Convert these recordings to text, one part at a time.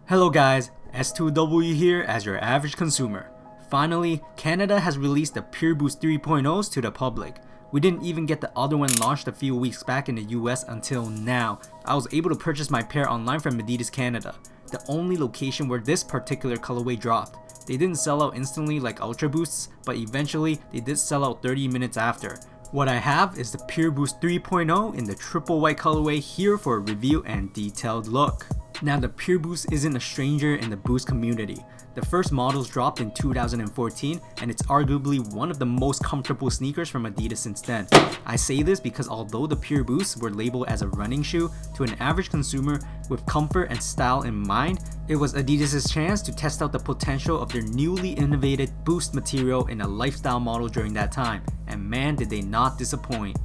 Hello guys, S2W here as your average consumer. Finally, Canada has released the Pureboost 3.0s to the public. We didn't even get the other one launched a few weeks back in the US until now. I was able to purchase my pair online from Adidas Canada, the only location where this particular colorway dropped. They didn't sell out instantly like Ultra Boosts, but eventually they did sell out 30 minutes after. What I have is the Pureboost 3.0 in the triple white colorway here for a review and detailed look. Now the Pureboost isn't a stranger in the Boost community. The first models dropped in 2014 and it's arguably one of the most comfortable sneakers from Adidas since then. I say this because although the Pureboosts were labeled as a running shoe, to an average consumer with comfort and style in mind, it was Adidas' chance to test out the potential of their newly innovated Boost material in a lifestyle model during that time, and man did they not disappoint.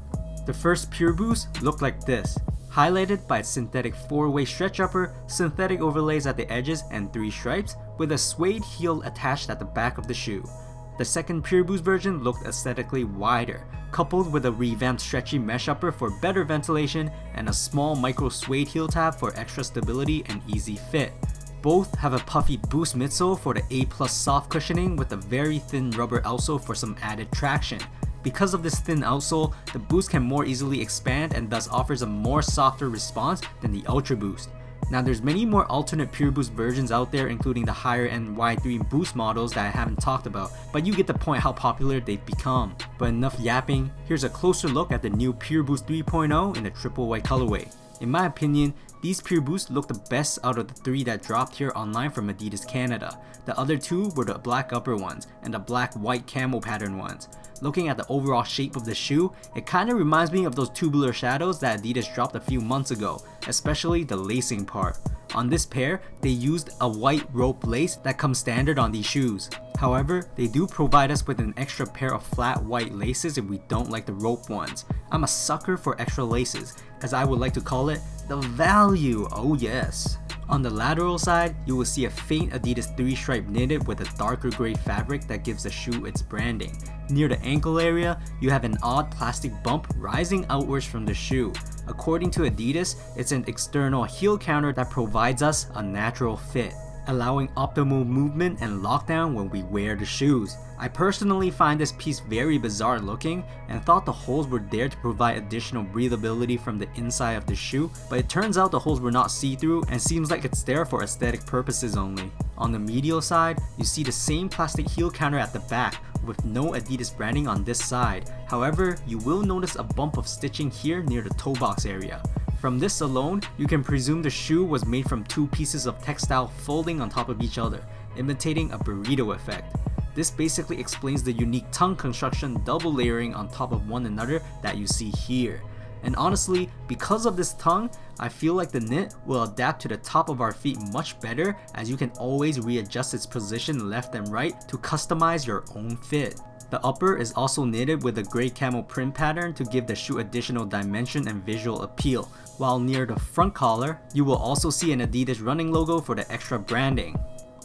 The first Pureboost looked like this, highlighted by its synthetic 4-way stretch upper, synthetic overlays at the edges and 3 stripes, with a suede heel attached at the back of the shoe. The second Pureboost version looked aesthetically wider, coupled with a revamped stretchy mesh upper for better ventilation and a small micro suede heel tab for extra stability and easy fit. Both have a puffy Boost midsole for the A+ soft cushioning with a very thin rubber outsole for some added traction. Because of this thin outsole, the Boost can more easily expand and thus offers a more softer response than the Ultra Boost. Now there's many more alternate Pureboost versions out there, including the higher end Y3 Boost models that I haven't talked about, but you get the point how popular they've become. But enough yapping, here's a closer look at the new Pureboost 3.0 in the triple white colorway. In my opinion, these Pureboosts look the best out of the 3 that dropped here online from Adidas Canada. The other 2 were the black upper ones and the black-white camo pattern ones. Looking at the overall shape of the shoe, it kinda reminds me of those tubular shadows that Adidas dropped a few months ago, especially the lacing part. On this pair, they used a white rope lace that comes standard on these shoes. However, they do provide us with an extra pair of flat white laces if we don't like the rope ones. I'm a sucker for extra laces, as I would like to call it the value, oh yes. On the lateral side, you will see a faint Adidas 3-stripe knitted with a darker gray fabric that gives the shoe its branding. Near the ankle area, you have an odd plastic bump rising outwards from the shoe. According to Adidas, it's an external heel counter that provides us a natural fit, allowing optimal movement and lockdown when we wear the shoes. I personally find this piece very bizarre looking and thought the holes were there to provide additional breathability from the inside of the shoe, but it turns out the holes were not see-through and seems like it's there for aesthetic purposes only. On the medial side, you see the same plastic heel counter at the back with no Adidas branding on this side. However, you will notice a bump of stitching here near the toe box area. From this alone, you can presume the shoe was made from 2 pieces of textile folding on top of each other, imitating a burrito effect. This basically explains the unique tongue construction double layering on top of one another that you see here. And honestly, because of this tongue, I feel like the knit will adapt to the top of our feet much better, as you can always readjust its position left and right to customize your own fit. The upper is also knitted with a gray camo print pattern to give the shoe additional dimension and visual appeal, while near the front collar, you will also see an Adidas running logo for the extra branding.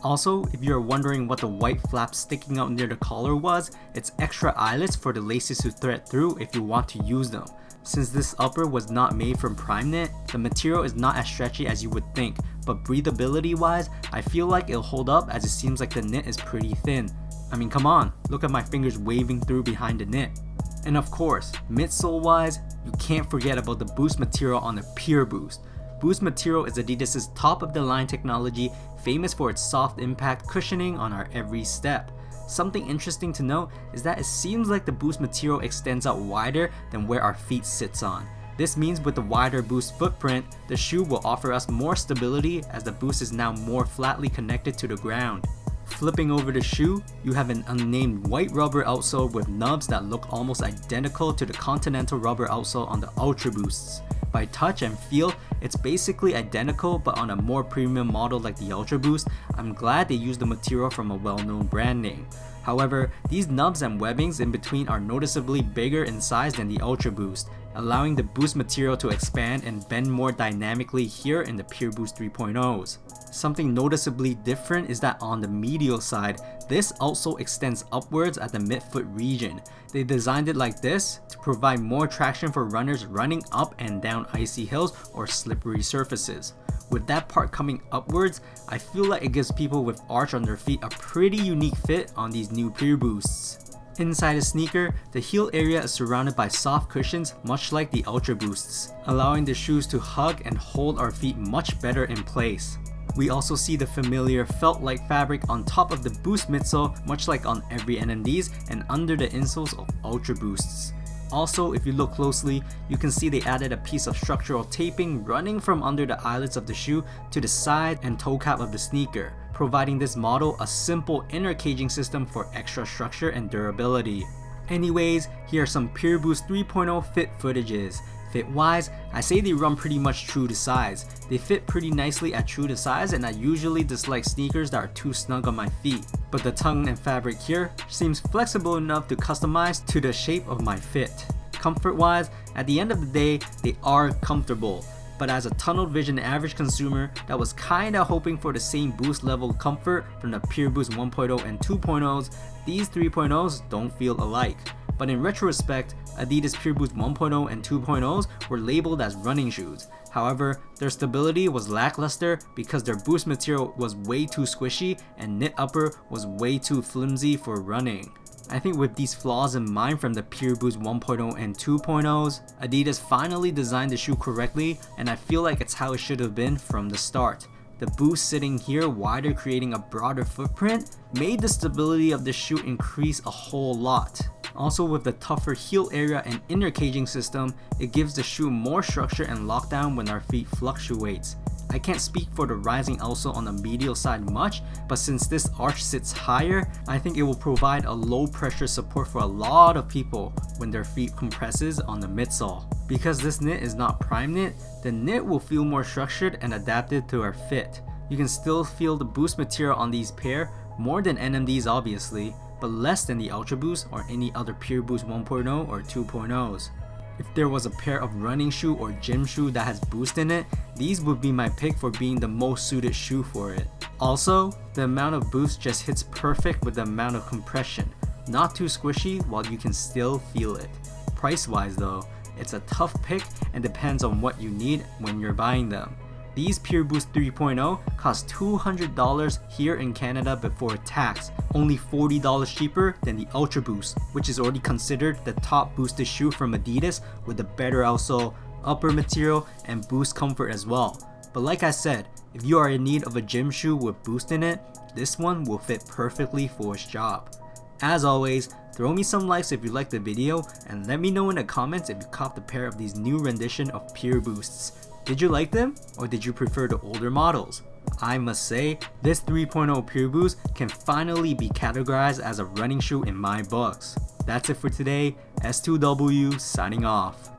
Also, if you are wondering what the white flap sticking out near the collar was, it's extra eyelets for the laces to thread through if you want to use them. Since this upper was not made from prime knit, the material is not as stretchy as you would think, but breathability wise, I feel like it'll hold up as it seems like the knit is pretty thin. I mean, come on, look at my fingers waving through behind the knit. And of course, midsole wise, you can't forget about the Boost material on the Pureboost. Boost material is Adidas' top of the line technology, famous for its soft impact cushioning on our every step. Something interesting to note is that it seems like the Boost material extends out wider than where our feet sits on. This means with the wider Boost footprint, the shoe will offer us more stability as the Boost is now more flatly connected to the ground. Flipping over the shoe, you have an unnamed white rubber outsole with nubs that look almost identical to the continental rubber outsole on the Ultra Boosts. By touch and feel, it's basically identical, but on a more premium model like the Ultra Boost, I'm glad they used the material from a well-known brand name. However, these nubs and webbings in between are noticeably bigger in size than the Ultra Boost, allowing the Boost material to expand and bend more dynamically here in the Pureboost 3.0s. Something noticeably different is that on the medial side, this outsole extends upwards at the midfoot region. They designed it like this to provide more traction for runners running up and down icy hills or slippery surfaces. With that part coming upwards, I feel like it gives people with arch on their feet a pretty unique fit on these new Pureboosts. Inside the sneaker, the heel area is surrounded by soft cushions much like the Ultra Boosts, allowing the shoes to hug and hold our feet much better in place. We also see the familiar felt-like fabric on top of the Boost midsole much like on every NMDs and under the insoles of Ultra Boosts. Also, if you look closely, you can see they added a piece of structural taping running from under the eyelets of the shoe to the side and toe cap of the sneaker, providing this model a simple inner caging system for extra structure and durability. Anyways, here are some Pureboost 3.0 fit footages. Fit-wise, I say they run pretty much true to size. They fit pretty nicely at true to size, and I usually dislike sneakers that are too snug on my feet. But the tongue and fabric here seems flexible enough to customize to the shape of my fit. Comfort-wise, at the end of the day, they are comfortable. But as a tunnel vision average consumer that was kinda hoping for the same boost level comfort from the Pureboost 1.0 and 2.0s, these 3.0s don't feel alike. But in retrospect, Adidas Pureboost 1.0 and 2.0s were labeled as running shoes. However, their stability was lackluster because their boost material was way too squishy and knit upper was way too flimsy for running. I think with these flaws in mind from the Pureboost 1.0 and 2.0s, Adidas finally designed the shoe correctly, and I feel like it's how it should have been from the start. The boost sitting here wider, creating a broader footprint, made the stability of the shoe increase a whole lot. Also, with the tougher heel area and inner caging system, it gives the shoe more structure and lockdown when our feet fluctuates. I can't speak for the rising outsole on the medial side much, but since this arch sits higher, I think it will provide a low pressure support for a lot of people when their feet compresses on the midsole. Because this knit is not prime knit, the knit will feel more structured and adapted to our fit. You can still feel the boost material on these pair, more than NMDs obviously, but less than the Ultra Boost or any other Pureboost 1.0 or 2.0s. If there was a pair of running shoe or gym shoe that has boost in it, these would be my pick for being the most suited shoe for it. Also, the amount of boost just hits perfect with the amount of compression. Not too squishy while you can still feel it. Price wise though, it's a tough pick and depends on what you need when you're buying them. These Pureboost 3.0 cost $200 here in Canada before tax, only $40 cheaper than the Ultra Boost, which is already considered the top boosted shoe from Adidas with a better outsole, upper material, and boost comfort as well. But like I said, if you are in need of a gym shoe with boost in it, this one will fit perfectly for its job. As always, throw me some likes if you liked the video, and let me know in the comments if you copped a pair of these new rendition of Pureboosts. Did you like them, or did you prefer the older models? I must say, this 3.0 Pureboost can finally be categorized as a running shoe in my books. That's it for today, S2W signing off.